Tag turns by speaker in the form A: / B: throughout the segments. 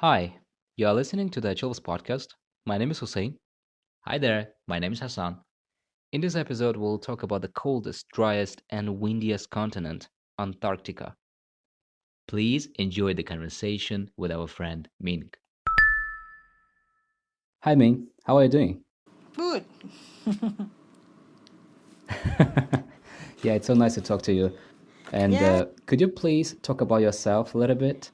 A: Hi, you are listening to the Achilovs podcast. My name is Hussein. Hi there, my name is Hassan. In this episode, we'll talk about the coldest, driest, and windiest continent, Antarctica. Please enjoy the conversation with our friend Ming. Hi Ming, how are you doing?
B: Good.
A: Yeah, it's so nice to talk to you. And
B: Yeah.
A: could you please talk about yourself a little bit?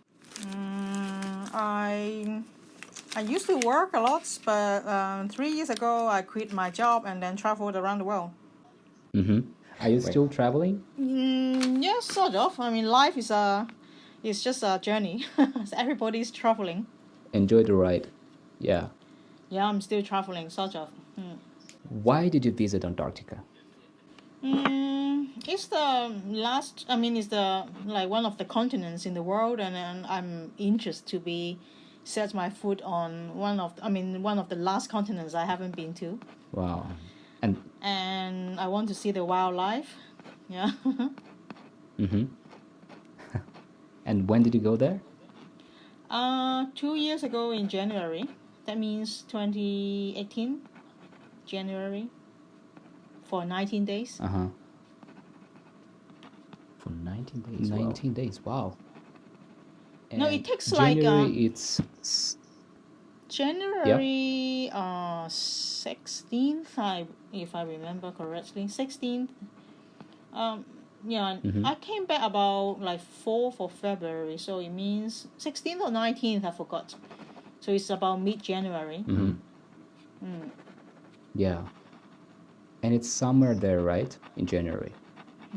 B: I used to work a lot, but 3 years ago I quit my job and then traveled around the world.
A: Mm-hmm. Are you
B: Wait.
A: still traveling?
B: Yes, sort of. I mean, life is just a journey. Everybody's traveling.
A: Enjoy the ride. Yeah.
B: Yeah, I'm still traveling, sort of.
A: Why did you visit Antarctica?
B: It's the last. I mean, it's the like one of the continents in the world, and I'm interested to be set my foot on one of the last continents I haven't been to,
A: Wow. And
B: and I want to see the wildlife. Yeah.
A: mm-hmm. And when did you go there?
B: 2 years ago in January. That means 2018 January for 19 days.
A: Uh-huh. For 19 days. Wow. 19 days. Wow.
B: No, it
A: And
B: takes like
A: January, yeah.
B: January 16th, if I remember correctly. 16th. Um, yeah,
A: Mm-hmm.
B: I came back about like 4th of February, so it means 16th or 19th, I forgot. So it's about mid-January.
A: Mm-hmm. Yeah. And it's summer there, right? In January.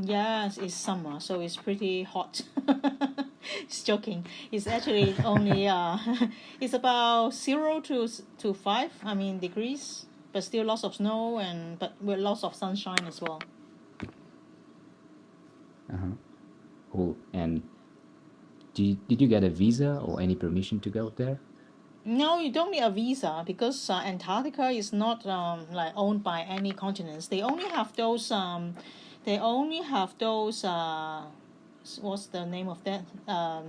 B: Yes, it's summer, so it's pretty hot. It's joking. It's actually only it's about 0 to 5. I mean degrees, but still lots of snow but with lots of sunshine as well.
A: Uh-huh. Cool. And did you get a visa or any permission to go there?
B: No, you don't need a visa because Antarctica is not like owned by any continents. They only have those what's the name of that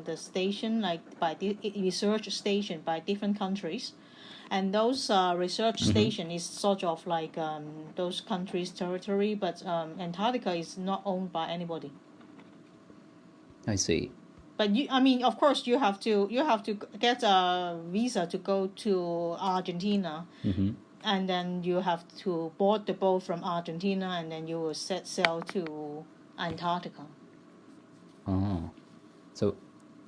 B: the station like by the research station by different countries, and those research
A: Mm-hmm.
B: station is sort of like those countries' territory, but Antarctica is not owned by anybody.
A: I see.
B: But I mean, of course, you have to get a visa to go to Argentina,
A: Mm-hmm.
B: and then you have to board the boat from Argentina, and then you will set sail to Antarctica.
A: Oh. So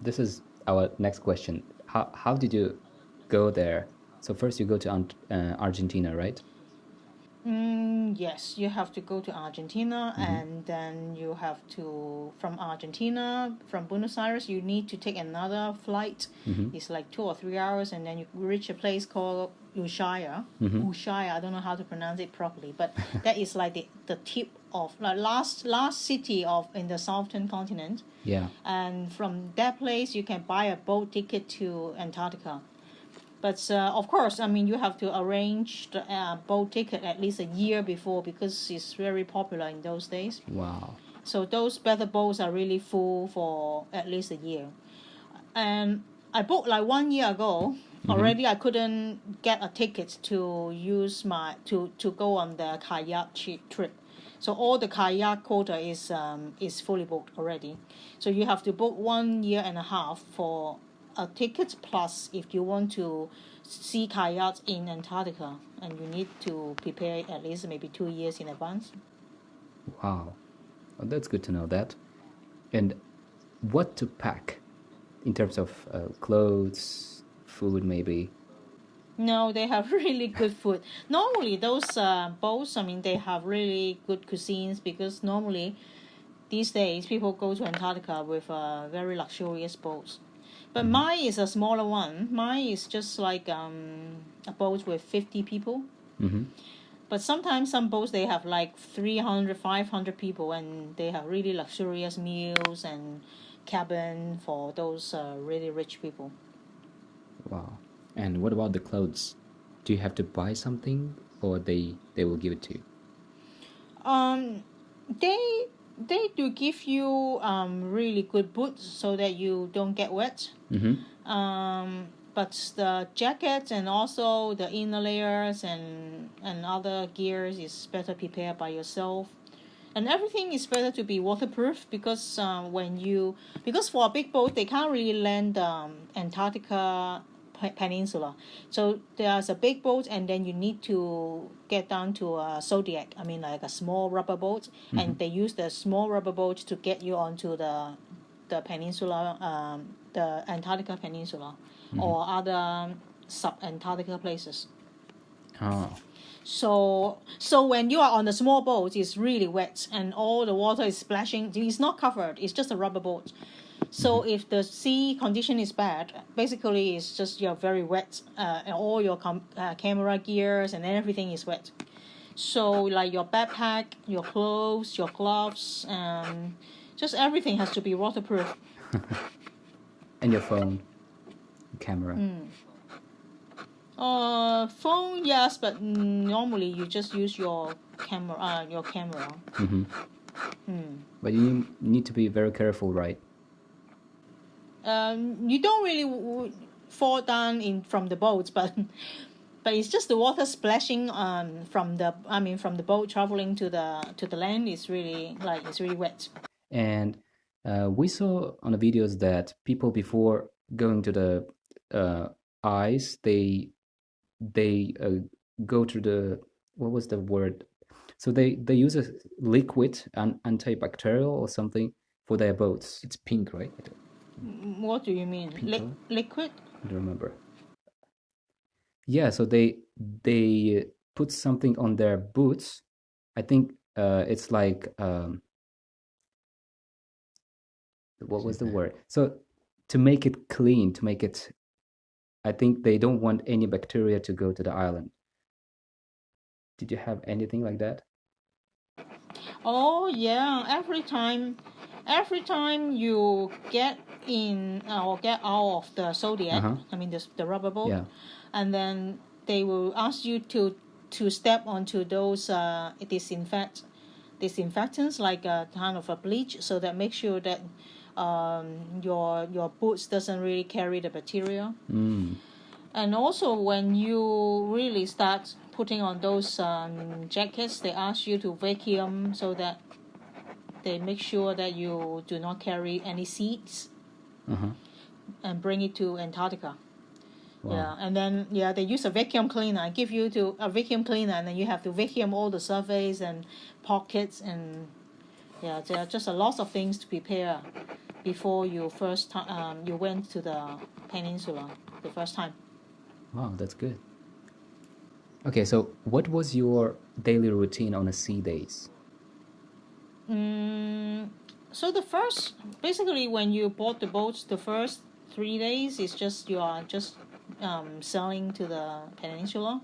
A: this is our next question. How did you go there? So first you go to Argentina, right?
B: Yes, you have to go to Argentina,
A: Mm-hmm.
B: and then you have to from Argentina, from Buenos Aires, you need to take another flight.
A: Mm-hmm.
B: It's like 2 or 3 hours, and then you reach a place called Ushuaia.
A: Mm-hmm.
B: Ushuaia, I don't know how to pronounce it properly, but that is like the tip of like last city of in the southern continent,
A: Yeah.
B: and from that place you can buy a boat ticket to Antarctica. But of course, I mean, you have to arrange the boat ticket at least a year before because it's very popular in those days.
A: Wow.
B: So those better boats are really full for at least a year. And I booked like 1 year ago.
A: Mm-hmm.
B: Already, I couldn't get a ticket to use to go on the kayak trip. So all the kayak quota is fully booked already. So you have to book 1 year and a half for a ticket plus if you want to see kayaks in Antarctica, and you need to prepare at least maybe 2 years in advance.
A: Wow. Well, that's good to know that. And what to pack in terms of clothes, food, maybe.
B: No, they have really good food. Normally, those boats, I mean, they have really good cuisines because normally these days people go to Antarctica with very luxurious boats. But
A: Mm-hmm.
B: mine is a smaller one. Mine is just like a boat with 50 people.
A: Mm-hmm.
B: But sometimes some boats they have like 300, 500 people, and they have really luxurious meals and cabin for those really rich people.
A: Wow. And what about the clothes? Do you have to buy something or they will give it to you?
B: Um, they they do give you really good boots so that you don't get wet.
A: Mm-hmm.
B: Um, but the jackets and also the inner layers and other gears is better prepared by yourself. And everything is better to be waterproof because because for a big boat they can't really land Antarctica peninsula. So there's a big boat and then you need to get down to a Zodiac. I mean like a small rubber boat, and they use the small rubber boat to get you onto the peninsula, the Antarctica peninsula, or other sub-Antarctica places.
A: Oh.
B: So when you are on the small boat, it's really wet and all the water is splashing. It's not covered. It's just a rubber boat. So if the sea condition is bad, basically it's just you're very wet. And all your camera gears and everything is wet. So like your backpack, your clothes, your gloves, just everything has to be waterproof.
A: And your phone, camera.
B: Phone, yes, but normally you just use your camera.
A: But you need to be very careful, right?
B: You don't really fall down from the boat, but it's just the water splashing from the boat traveling to the land is really it's really wet.
A: And we saw on the videos that people before going to the ice, they go to the, what was the word? So they use a liquid, antibacterial or something for their boats. It's pink, right?
B: What do you mean? Liquid?
A: I don't remember. Yeah, so they put something on their boots. I think it's like what was the word? So to make it clean, to make it, I think they don't want any bacteria to go to the island. Did you have anything like that?
B: Oh yeah, every time you get in or get out of the Zodiac, I mean the rubber boat,
A: Yeah.
B: and then they will ask you to step onto those disinfectants like a kind of a bleach, so that make sure that your boots doesn't really carry the bacteria. And also when you really start putting on those jackets, they ask you to vacuum so that they make sure that you do not carry any seeds and bring it to Antarctica.
A: Wow.
B: Yeah, and then they use a vacuum cleaner. Give you to a vacuum cleaner, and then you have to vacuum all the surface and pockets, and there are just a lot of things to prepare before you you went to the peninsula the first time.
A: Wow, that's good. Okay, so what was your daily routine on the sea days?
B: So basically when you board the boat, the first 3 days is just you are just sailing to the peninsula.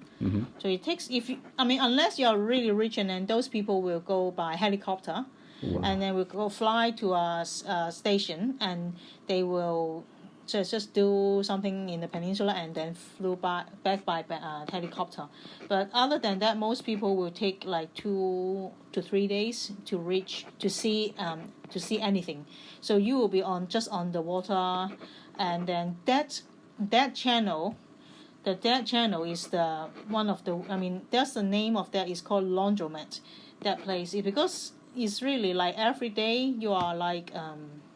B: So it takes unless you are really rich, and then those people will go by helicopter.
A: Wow.
B: And then we'll go fly to a station, and they will just do something in the peninsula and then flew back by helicopter. But other than that, most people will take like 2 to 3 days to see anything. So you will be just on the water, and then that channel. The Dead Channel is that's the name of that is called Laundromat. That place because it's really like every day you are like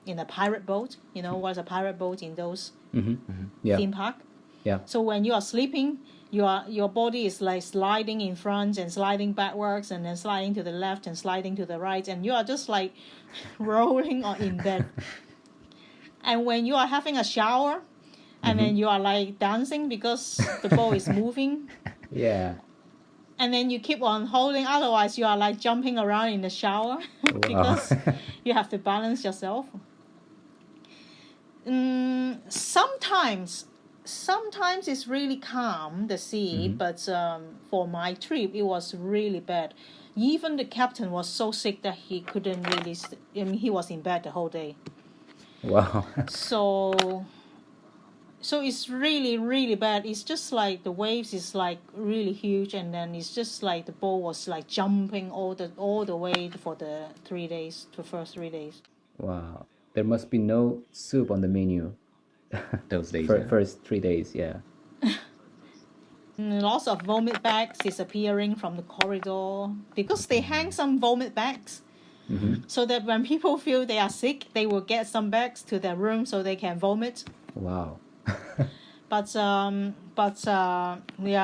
B: in a pirate boat. You know what's a pirate boat in those
A: Yeah.
B: theme park?
A: Yeah.
B: So when you are sleeping, your body is like sliding in front and sliding backwards and then sliding to the left and sliding to the right, and you are just like rolling in bed. And when you are having a shower, and then you are like dancing because the ball is moving.
A: Yeah.
B: And then you keep on holding, otherwise you are like jumping around in the shower because you have to balance yourself. Sometimes it's really calm, the sea, but for my trip it was really bad. Even the captain was so sick that he couldn't really he was in bed the whole day.
A: Wow.
B: So it's really, really bad. It's just like the waves is like really huge, and then it's just like the boat was like jumping all the way for the 3 days, the first 3 days.
A: Wow. There must be no soup on the menu. those days. Yeah.
C: First 3 days, yeah.
B: Lots of vomit bags disappearing from the corridor because they hang some vomit bags. So that when people feel they are sick, they will get some bags to their room so they can vomit.
C: Wow.
B: But yeah,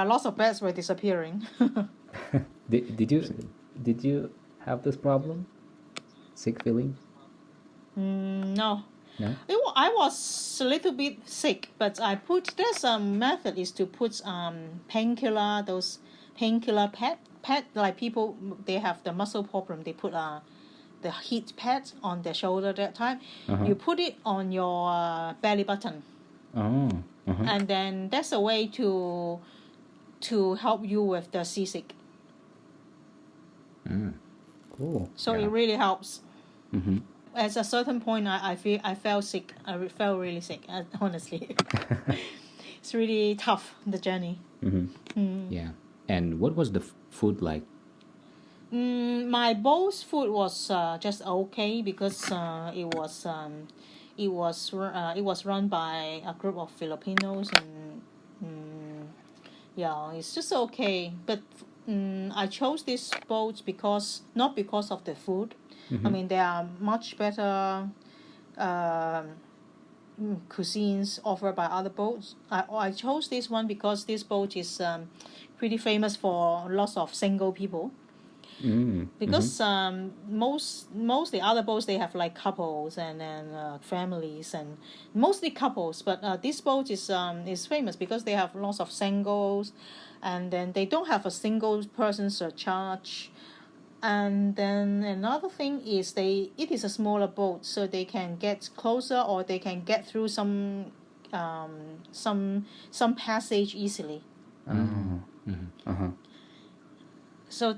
B: lots of bags were disappearing.
C: Did you have this problem? Sick feeling?
B: No.
C: No?
B: I was a little bit sick, but there's a method is to put painkiller, those painkiller pad like people, they have the muscle problem, they put the heat pad on their shoulder that time. You put it on your belly button,
C: Oh.
B: and then that's a way to help you with the seasick.
C: Cool.
B: So
A: Yeah.
B: it really helps. At a certain point, I felt sick. I felt really sick, honestly. It's really tough, the journey.
A: Yeah. And what was the food like?
B: My boat's food was just okay because it was run by a group of Filipinos, and yeah, it's just okay. But I chose this boat not because of the food. I mean, there are much better cuisines offered by other boats. I chose this one because this boat is pretty famous for lots of single people. Because most the other boats, they have like couples and families, and mostly couples. But this boat is famous because they have lots of singles, and then they don't have a single person surcharge. And then another thing is it is a smaller boat, so they can get closer, or they can get through some passage easily. So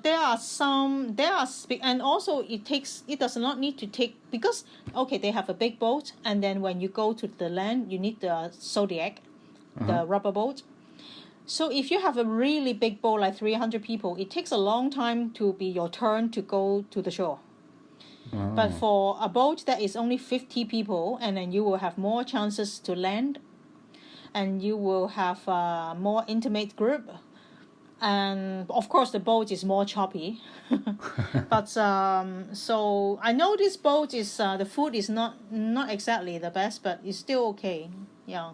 B: and also it does not need to take, because okay, they have a big boat, and then when you go to the land, you need the Zodiac, the rubber boat. So if you have a really big boat, like 300 people, it takes a long time to be your turn to go to the shore. But for a boat that is only 50 people, and then you will have more chances to land, and you will have a more intimate group. And of course, the boat is more choppy. But so I know this boat is the food is not exactly the best, but it's still okay. Yeah.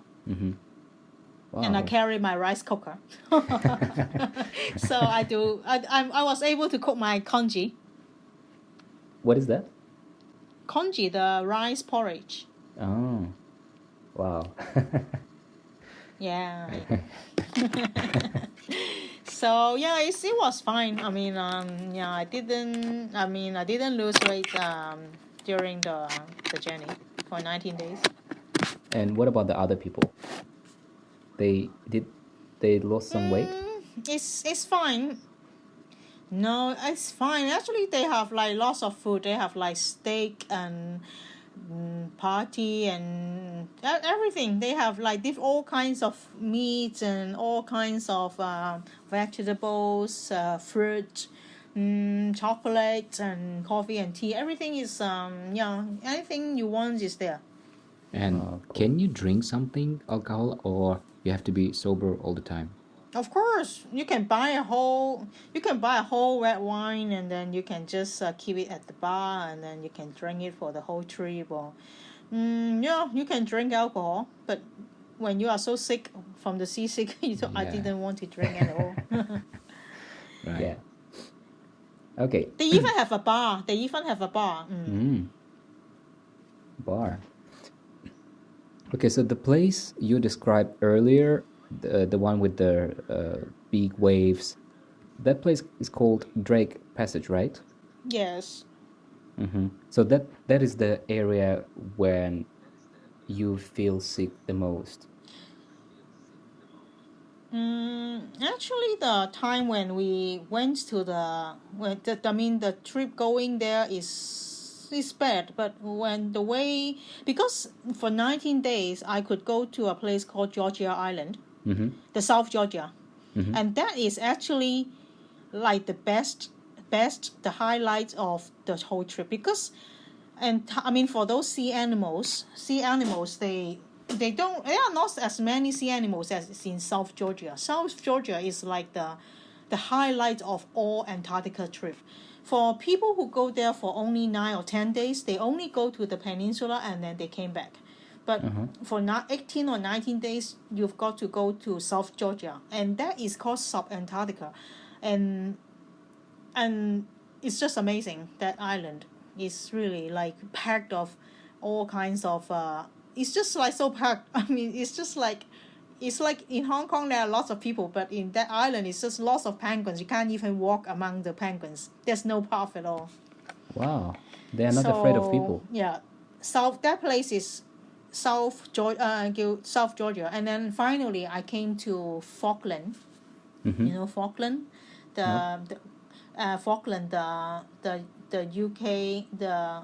C: Wow.
B: And I carry my rice cooker. So I was able to cook my congee.
C: What is that?
B: Congee, the rice porridge.
C: Oh. Wow.
B: Yeah. So yeah, it was fine. I mean, yeah, I didn't lose weight during the journey for 19 days.
C: And what about the other people? They lost some weight?
B: It's fine. No, it's fine. Actually, they have like lots of food. They have like steak and party and everything. They have like all kinds of meats and all kinds of vegetables, fruit, chocolate and coffee and tea. Everything is anything you want is there.
A: And
C: cool.
A: can you drink something alcohol, or you have to be sober all the time?
B: Of course, you can buy a whole red wine, and then you can just keep it at the bar, and then you can drink it for the whole trip. Or, yeah, you can drink alcohol, but when you are so sick from the seasick, I didn't want to drink at all.
A: Right.
C: Yeah. Okay.
B: They even have a bar.
C: Bar. Okay, so the place you described earlier, the one with the big waves, that place is called Drake Passage, right?
B: Yes.
C: So that is the area when you feel sick the most.
B: Actually, the time when we went to the trip going there is bad, but because for 19 days I could go to a place called Georgia Island, the South Georgia, and that is actually like the the highlight of the whole trip, because for those sea animals, there are not as many sea animals as in South Georgia. South Georgia is like the highlight of all Antarctica trip. For people who go there for only 9 or 10 days, they only go to the peninsula and then they came back. But for 18 or 19 days, you've got to go to South Georgia, and that is called Sub-Antarctica, and it's just amazing. That island is really like packed of all kinds of. It's just like so packed. I mean, it's like in Hong Kong there are lots of people, but in that island it's just lots of penguins. You can't even walk among the penguins. There's no path at all.
C: Wow. They are not afraid of
B: So
C: people.
B: yeah, that place is South Georgia, and then finally I came to Falkland. You know Falkland, Falkland, the UK, the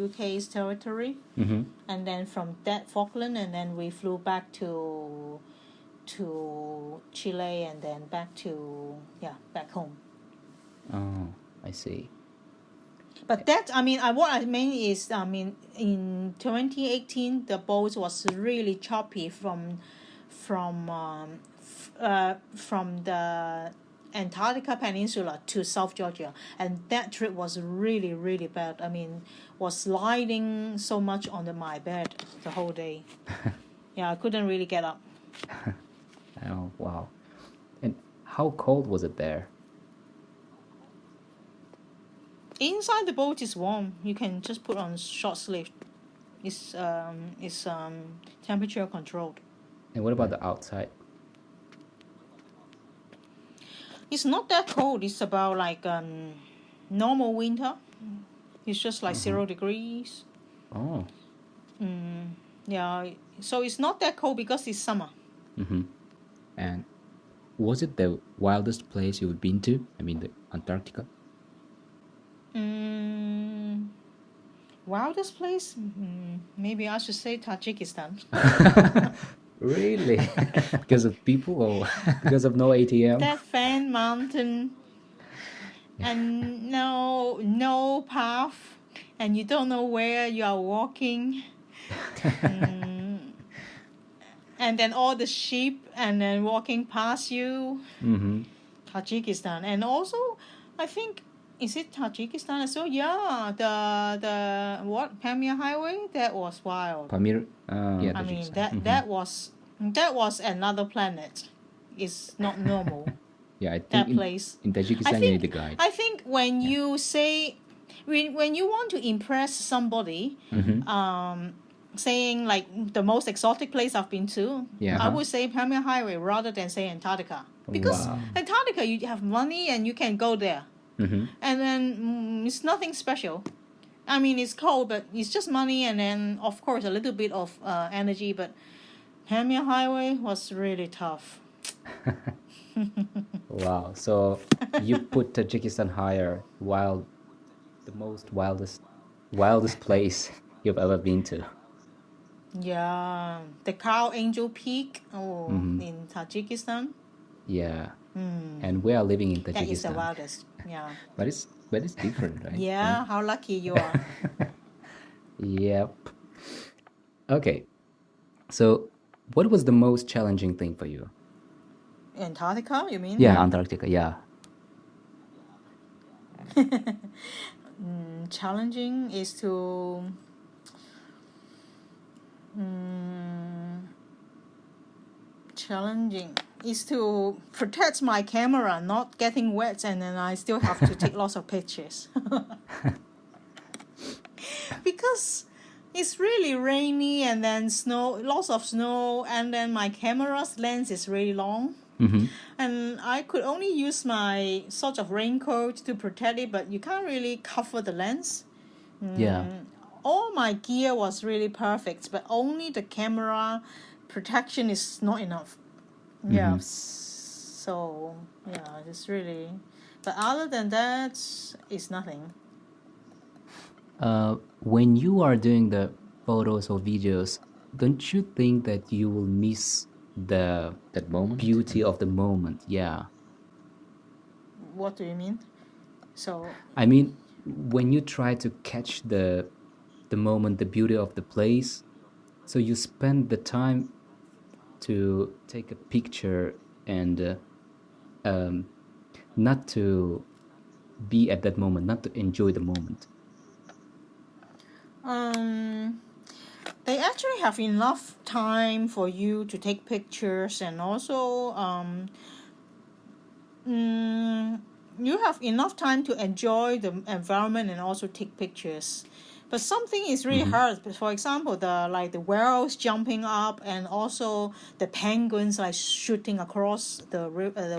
B: UK's territory, and then from that Falkland, and then we flew back to Chile, and then back home.
C: Oh, I see.
B: But that, I mean, what I mean is, I mean, in 2018, the boat was really choppy from the Antarctica Peninsula to South Georgia, and that trip was really, really bad. I mean, was sliding so much on my bed the whole day. Yeah, I couldn't really get up.
C: Oh, wow. And how cold was it there?
B: Inside the boat is warm. You can just put on short sleeve. It's temperature controlled.
C: And what about the outside?
B: It's not that cold. It's about like normal winter. It's just like 0 degrees.
C: Oh.
B: Yeah, so it's not that cold because it's summer.
C: And was it the wildest place you've been to? I mean, the Antarctica?
B: Wildest place? Maybe I should say Tajikistan.
C: Really? Because of people or because of no ATM?
B: That fan mountain and no path, and you don't know where you are walking. And then all the sheep and then walking past you. Tajikistan. And also, I think, is it Tajikistan as well? Yeah, the Pamir Highway, that was wild.
C: Pamir? Yeah,
B: I mean,
C: Tajikistan.
B: that was another planet. It's not normal.
C: Yeah, I
B: that
C: think
B: place.
C: in Tajikistan you need a guide.
B: I think when you say, when you want to impress somebody, saying like the most exotic place I've been to, I would say Pamir Highway rather than say Antarctica. Because Antarctica, you have money and you can go there. And then it's nothing special. I mean, it's cold, but it's just money, and then of course a little bit of energy. But Pamir Highway was really tough.
C: Wow. So you put Tajikistan higher, while the most wildest place you've ever been to.
B: Yeah, the Cow Angel Peak in Tajikistan.
C: Yeah. And we are living in Tajikistan.
B: That is the wildest. Yeah.
C: But it's different, right?
B: Yeah, how lucky you are.
C: Yep. Okay. So what was the most challenging thing for you?
B: Antarctica, you mean?
C: Yeah, Antarctica, yeah.
B: Challenging is to protect my camera not getting wet, and then I still have to take lots of pictures. Because it's really rainy, and then lots of snow, and then my camera's lens is really long. And I could only use my sort of raincoat to protect it, but you can't really cover the lens.
C: Yeah.
B: All my gear was really perfect, but only the camera protection is not enough. Yeah. So, yeah, it's really... But other than that, it's nothing.
C: When you are doing the photos or videos, don't you think that you will miss that moment, beauty of the moment? Yeah.
B: What do you mean? So
C: I mean, when you try to catch the moment, the beauty of the place, So you spend the time to take a picture and not to be at that moment, not to enjoy the moment.
B: They actually have enough time for you to take pictures, and also you have enough time to enjoy the environment and also take pictures. But something is really hard. For example, the whales jumping up, and also the penguins like shooting across the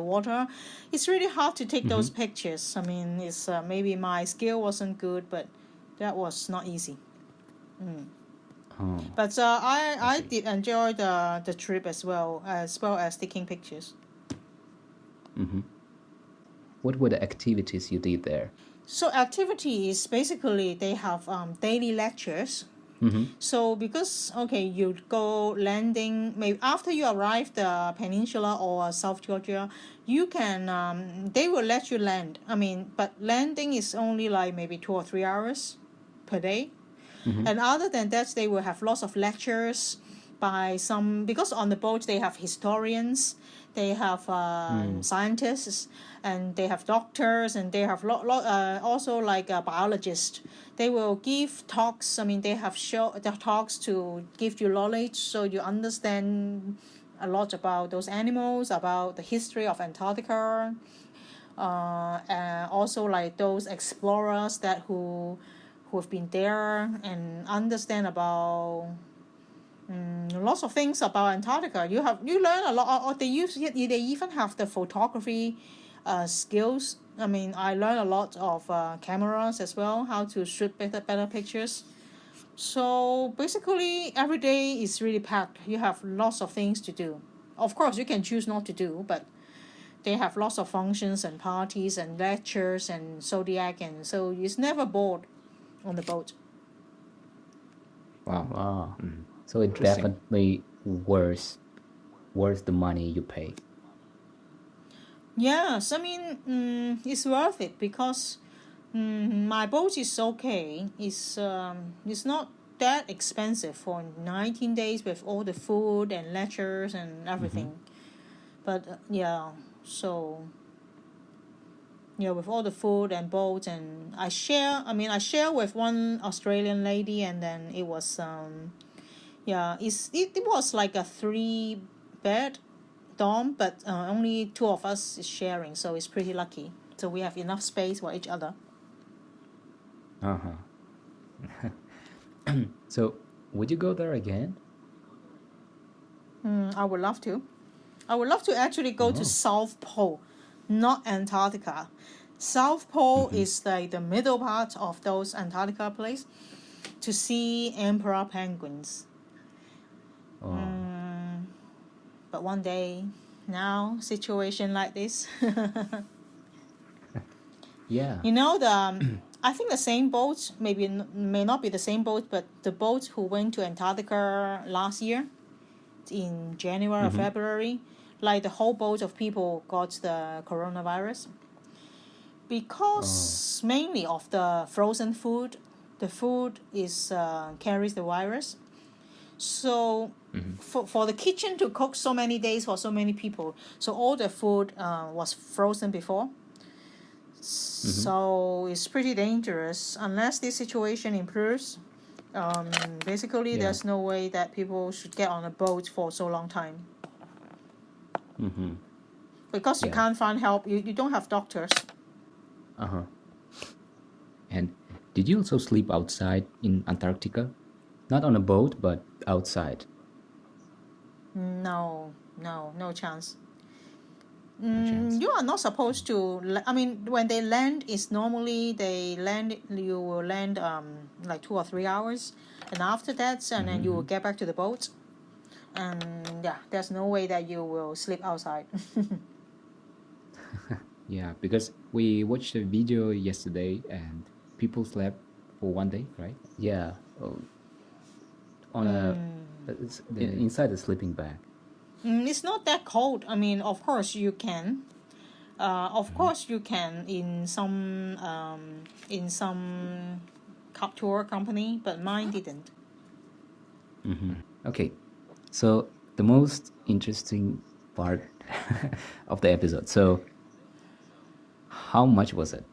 B: water. It's really hard to take those pictures. I mean, it's maybe my skill wasn't good, but that was not easy.
C: Oh,
B: But I
C: see.
B: did enjoy the trip as well as taking pictures.
C: What were the activities you did there?
B: So activities basically they have daily lectures. So because you go landing maybe after you arrive the peninsula or South Georgia, you can they will let you land. I mean, but landing is only like maybe 2 or 3 hours per day. And other than that, they will have lots of lectures by some, because on the boat they have historians, they have scientists, and they have doctors, and they have also like biologists. They will give talks. I mean, they have the talks to give you knowledge so you understand a lot about those animals, about the history of Antarctica, and also like those explorers who've been there and understand about lots of things about Antarctica. You learn a lot. Or they even have the photography skills. I mean, I learned a lot of cameras as well, how to shoot better pictures. So basically, every day is really packed. You have lots of things to do. Of course, you can choose not to do, but they have lots of functions and parties and lectures and zodiac, and so it's never bored on the boat.
A: Wow.
C: Wow. So it
A: Interesting.
C: definitely worth the money you pay.
B: Yes, I mean, it's worth it because my boat is okay. It's not that expensive for 19 days with all the food and lectures and everything. But so with all the food and boats, and I share with one Australian lady, and then it was it was like a 3-bed dorm, but only two of us is sharing, so it's pretty lucky. So we have enough space for each other.
C: So would you go there again?
B: I would love to. I would love to actually go to South Pole, not Antarctica. South Pole is like the middle part of those Antarctica place, to see emperor penguins. But one day, now situation like this.
C: Yeah.
B: You know I think the same boat, may not be the same boat, but the boat who went to Antarctica last year, in January or February, like the whole boat of people got the coronavirus because mainly of the frozen food. The food is carries the virus. So for the kitchen to cook so many days for so many people, so all the food was frozen before. So it's pretty dangerous unless this situation improves. Basically,
C: Yeah.
B: there's no way that people should get on a boat for so long time. Because you
C: Yeah.
B: can't find help. You don't have doctors.
C: And did you also sleep outside in Antarctica? Not on a boat, but outside.
B: No chance.
C: No chance.
B: You are not supposed to. I mean, when they land, it's normally you will land like 2 or 3 hours, and after that, and then you will get back to the boat. And there's no way that you will sleep outside.
C: Yeah, because we watched a video yesterday and people slept for one day, right? Yeah. On inside a sleeping bag.
B: It's not that cold. I mean, of course you can. Of course you can in some tour company, but mine didn't.
C: Okay, so the most interesting part of the episode. So, how much was it?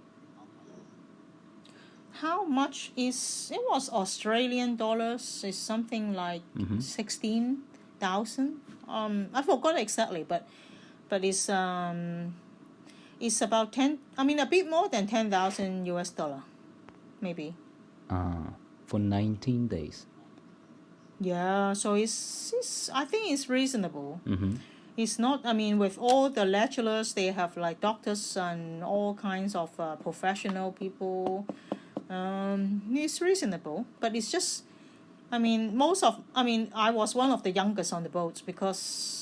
B: How much is it? Was Australian dollars? Is something like 16,000. I forgot exactly, but it's about 10. I mean, a bit more than 10,000 US dollar, maybe.
C: For 19 days.
B: Yeah, so it's I think it's reasonable.
C: Mm-hmm.
B: It's not. I mean, with all the lecturers, they have like doctors and all kinds of professional people. It's reasonable, but it's just. I mean, I was one of the youngest on the boat because,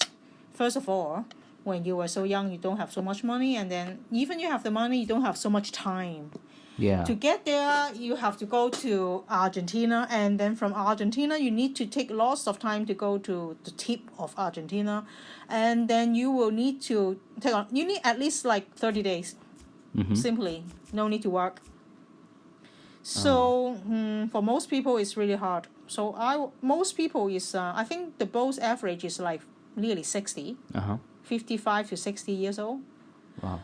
B: first of all, when you were so young, you don't have so much money, and then even you have the money, you don't have so much time.
C: Yeah.
B: To get there, you have to go to Argentina, and then from Argentina, you need to take lots of time to go to the tip of Argentina, and then you will need to take on. You need at least like 30 days. Simply, no need to work. So for most people, it's really hard. So most people is I think the boat's average is like nearly 60,
C: Uh-huh.
B: 55 to 60 years old.
C: Wow.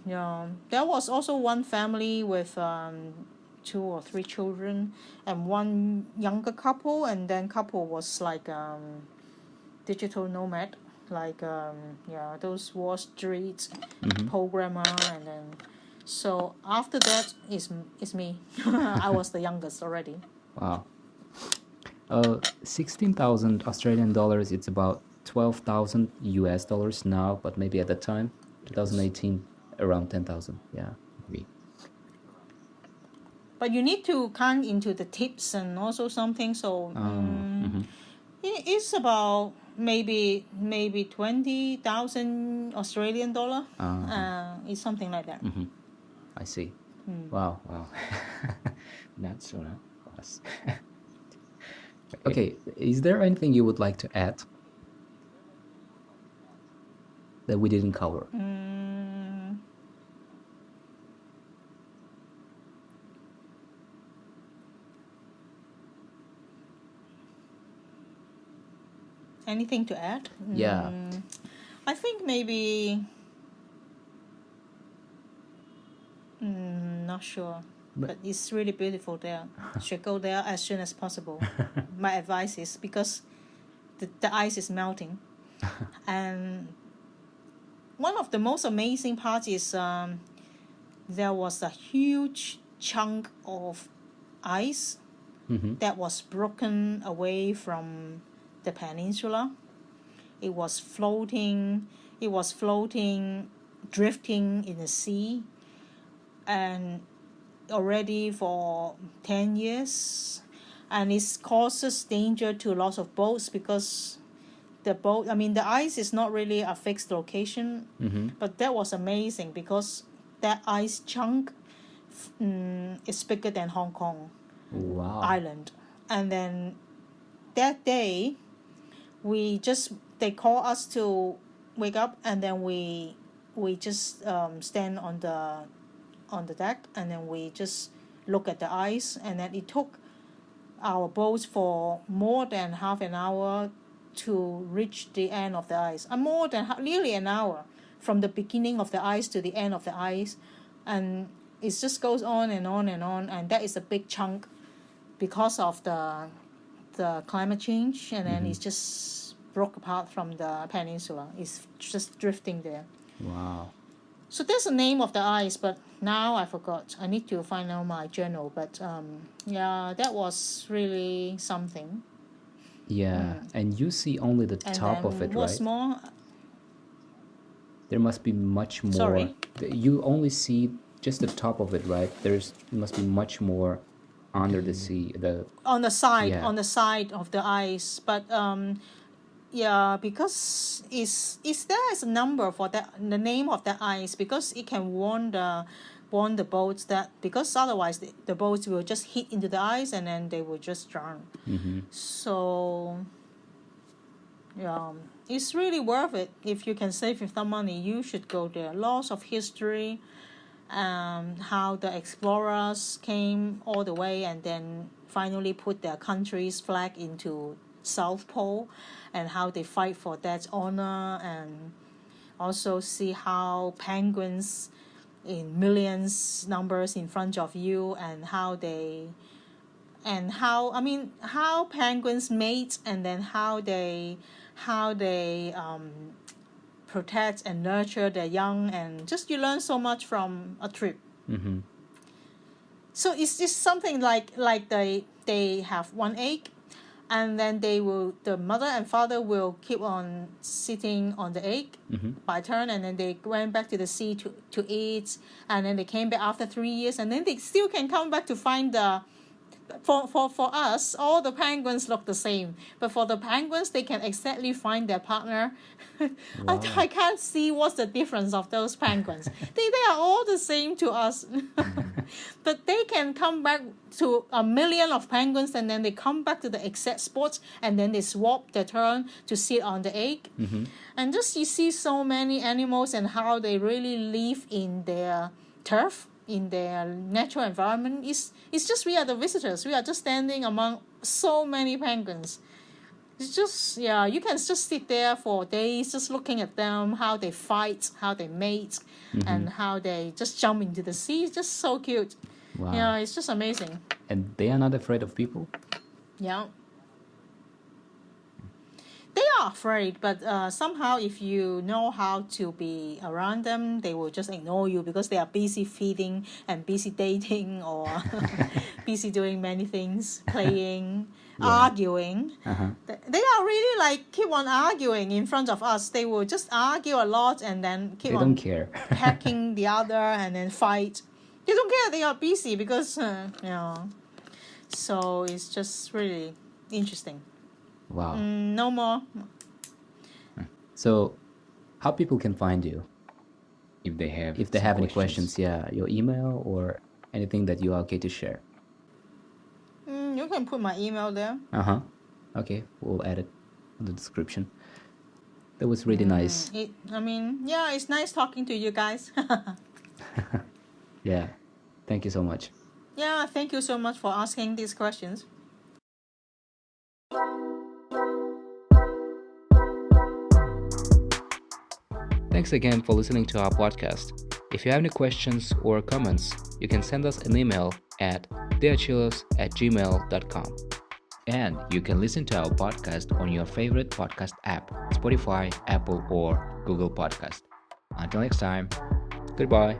B: Yeah, there was also one family with 2 or 3 children and one younger couple, and then couple was like digital nomad, like yeah, those Wall Street programmer, and then so after that is me. I was the youngest already.
C: Wow. 16,000 Australian dollars, it's about 12,000 US dollars now, but maybe at the time, 2018, around 10,000. Yeah, agree.
B: But you need to count into the tips and also something. So it's about maybe 20,000 Australian dollar. It's something like that.
C: I see. Wow, wow. Not so now. Yes. Okay, is there anything you would like to add that we didn't cover?
B: Anything to add?
C: Yeah.
B: I think maybe. Not sure. But it's really beautiful there. Should go there as soon as possible. My advice is because the ice is melting. And one of the most amazing parts is there was a huge chunk of ice that was broken away from the peninsula. It was floating, drifting in the sea, and already for 10 years, and it causes danger to lots of boats because the ice is not really a fixed location. But that was amazing because that ice chunk is bigger than Hong Kong
C: Wow.
B: island. And then that day they call us to wake up, and then we just stand on the deck, and then we just look at the ice, and then it took our boats for more than half an hour to reach the end of the ice. Nearly an hour from the beginning of the ice to the end of the ice, and it just goes on and on and on, and that is a big chunk because of the climate change, and then it's just broke apart from the peninsula. It's just drifting there.
C: Wow.
B: So that's the name of the ice, but now I forgot. I need to find out my journal. But yeah, that was really something.
C: Yeah, and you see only the
B: And
C: top
B: then
C: of it,
B: what's
C: right?
B: more,
C: There must be much more.
B: Sorry?
C: You only see just the top of it, right? There must be much more under the sea.
B: on the side
C: Yeah.
B: of the ice, but yeah, because there is a number for the name of the ice, because it can warn the boats, that because otherwise the boats will just hit into the ice and then they will just drown. So yeah, it's really worth it. If you can save some money, you should go there. Lots of history, how the explorers came all the way and then finally put their country's flag into South Pole, and how they fight for that honor, and also see how penguins in millions numbers in front of you, and how how penguins mate, and then how they protect and nurture their young, and just you learn so much from a trip.
C: Mm-hmm.
B: So it's just something like they have one egg, and then the mother and father will keep on sitting on the egg by turn, and then they went back to the sea to eat, and then they came back after 3 years, and then they still can come back to find the. For us, all the penguins look the same, but for the penguins, they can exactly find their partner.
C: Wow.
B: I can't see what's the difference of those penguins. They are all the same to us. But they can come back to a million of penguins, and then they come back to the exact spot, and then they swap their turn to sit on the egg. And just you see so many animals and how they really live in their turf, in their natural environment. It's just we are the visitors. We are just standing among so many penguins. It's just, you can just sit there for days just looking at them, how they fight, how they mate, and how they just jump into the sea. It's just so cute.
C: Wow.
B: Yeah, it's just amazing.
C: And they are not afraid of people?
B: Yeah. They are afraid, but somehow if you know how to be around them, they will just ignore you because they are busy feeding and busy dating, or busy doing many things, playing, arguing. They are really like keep on arguing in front of us. They will just argue a lot and then keep
C: They
B: on
C: don't care.
B: pecking the other and then fight. They don't care. They are busy because, so it's just really interesting.
C: Wow.
B: No more.
C: So, how people can find you?
A: If they have
C: Any questions, your email or anything that you are okay to share.
B: You can put my email there.
C: Okay, we'll add it in the description. That was really nice.
B: It's nice talking to you guys.
C: Yeah, thank you so much.
B: Yeah, thank you so much for asking these questions.
A: Thanks again for listening to our podcast. If you have any questions or comments, you can send us an email at theachilovs@gmail.com. And you can listen to our podcast on your favorite podcast app, Spotify, Apple, or Google Podcast. Until next time, goodbye.